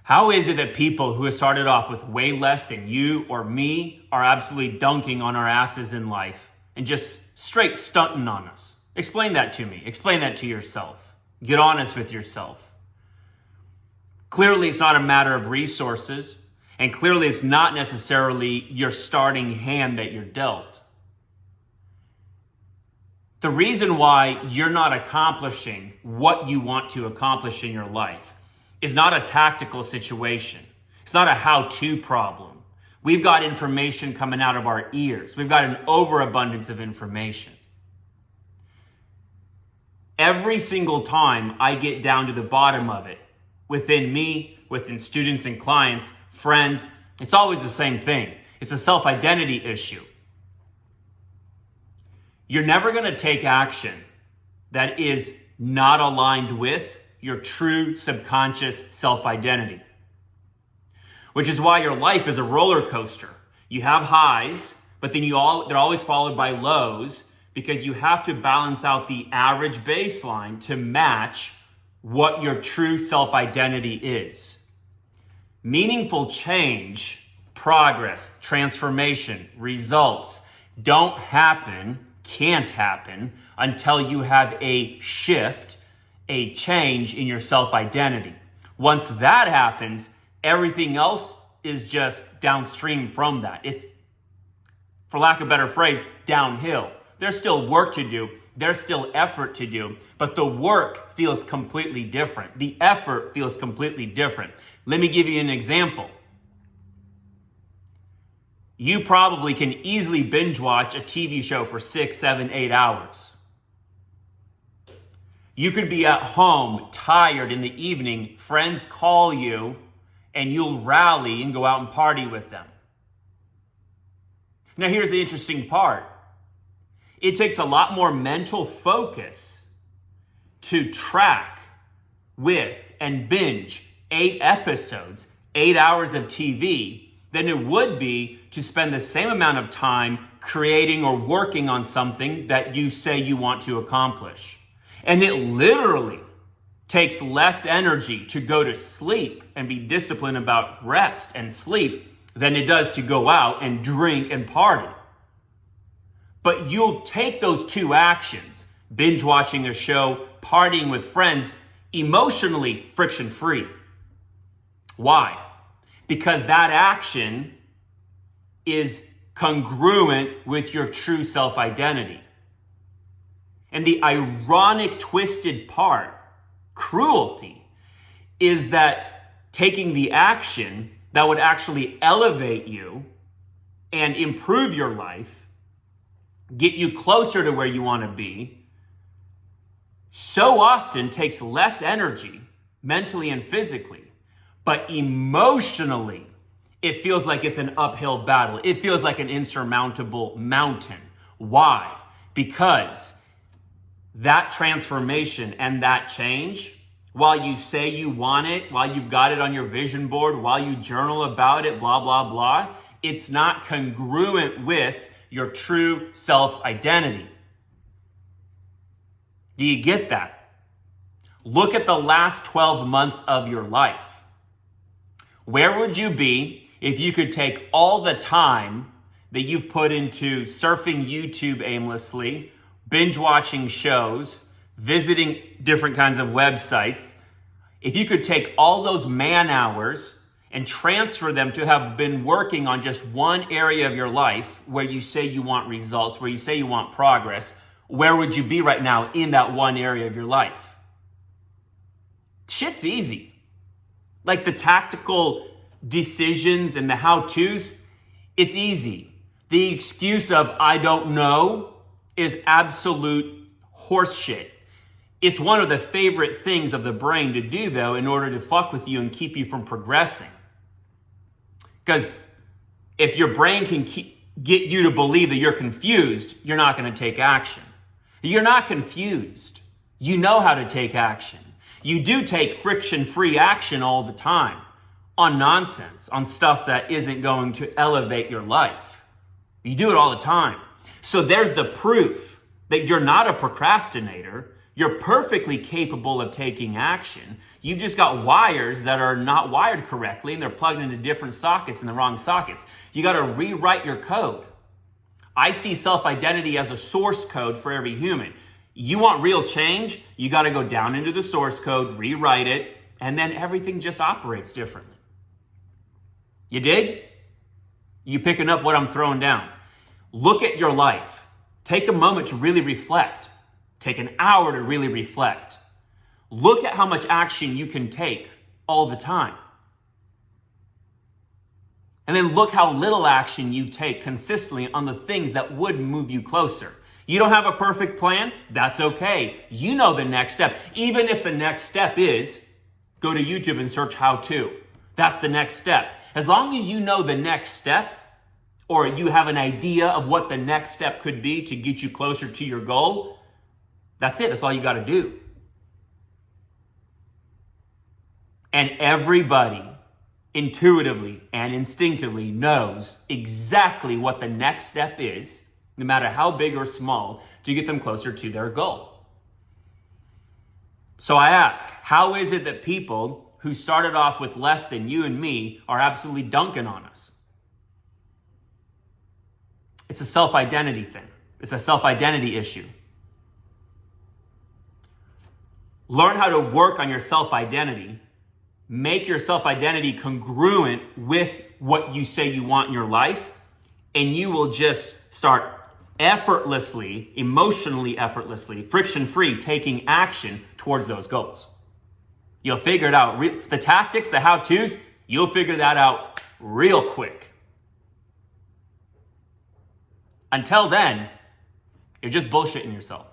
How is it that people who have started off with way less than you or me are absolutely dunking on our asses in life and just straight stunting on us? Explain that to me. Explain that to yourself. Get honest with yourself. Clearly, it's not a matter of resources, and clearly it's not necessarily your starting hand that you're dealt. The reason why you're not accomplishing what you want to accomplish in your life is not a tactical situation. It's not a how-to problem. We've got information coming out of our ears. We've got an overabundance of information. Every single time I get down to the bottom of it, within me, within students and clients, friends, it's always the same thing. It's a self-identity issue. You're never going to take action that is not aligned with your true subconscious self-identity, which is why your life is a roller coaster. You have highs, but then they're always followed by lows, because you have to balance out the average baseline to match what your true self-identity is. Meaningful change, progress, transformation, results don't happen, can't happen until you have a shift, a change in your self-identity. Once that happens, everything else is just downstream from that. It's, for lack of a better phrase, downhill. There's still work to do. There's still effort to do, but the work feels completely different. The effort feels completely different. Let me give you an example. You probably can easily binge watch a TV show for 6, 7, 8 hours. You could be at home, tired in the evening, friends call you, and you'll rally and go out and party with them. Now here's the interesting part. It takes a lot more mental focus to track with and binge 8 episodes, 8 hours of TV, than it would be to spend the same amount of time creating or working on something that you say you want to accomplish. And it literally takes less energy to go to sleep and be disciplined about rest and sleep than it does to go out and drink and party. But you'll take those two actions, binge watching a show, partying with friends, emotionally friction-free. Why? Because that action is congruent with your true self-identity. And the ironic, twisted part, cruelty, is that taking the action that would actually elevate you and improve your life, get you closer to where you want to be, so often takes less energy, mentally and physically, but emotionally, it feels like it's an uphill battle. It feels like an insurmountable mountain. Why? Because that transformation and that change, while you say you want it, while you've got it on your vision board, while you journal about it, blah, blah, blah, it's not congruent with your true self-identity. Do you get that? Look at the last 12 months of your life. Where would you be if you could take all the time that you've put into surfing YouTube aimlessly, binge watching shows, visiting different kinds of websites, if you could take all those man hours and transfer them to have been working on just one area of your life where you say you want results, where you say you want progress, where would you be right now in that one area of your life? Shit's easy. Like the tactical decisions and the how-tos, it's easy. The excuse of I don't know is absolute horseshit. It's one of the favorite things of the brain to do, though, in order to fuck with you and keep you from progressing. Because if your brain can get you to believe that you're confused, you're not going to take action. You're not confused. You know how to take action. You do take friction-free action all the time on nonsense, on stuff that isn't going to elevate your life. You do it all the time. So there's the proof that you're not a procrastinator. You're perfectly capable of taking action. You've just got wires that are not wired correctly and they're plugged into different sockets in the wrong sockets. You got to rewrite your code. I see self-identity as the source code for every human. You want real change? You got to go down into the source code, rewrite it, and then everything just operates differently. You dig? You picking up what I'm throwing down? Look at your life. Take a moment to really reflect. Take an hour to really reflect. Look at how much action you can take all the time. And then look how little action you take consistently on the things that would move you closer. You don't have a perfect plan? That's okay. You know the next step. Even if the next step is go to YouTube and search how to. That's the next step. As long as you know the next step, or you have an idea of what the next step could be to get you closer to your goal, that's it. That's all you got to do. And everybody intuitively and instinctively knows exactly what the next step is, no matter how big or small, to get them closer to their goal. So I ask, how is it that people who started off with less than you and me are absolutely dunking on us? It's a self-identity thing. It's a self-identity issue. Learn how to work on your self-identity. Make your self-identity congruent with what you say you want in your life, and you will just start effortlessly, emotionally effortlessly, friction-free, taking action towards those goals. You'll figure it out. The tactics, the how-tos, you'll figure that out real quick. Until then, you're just bullshitting yourself.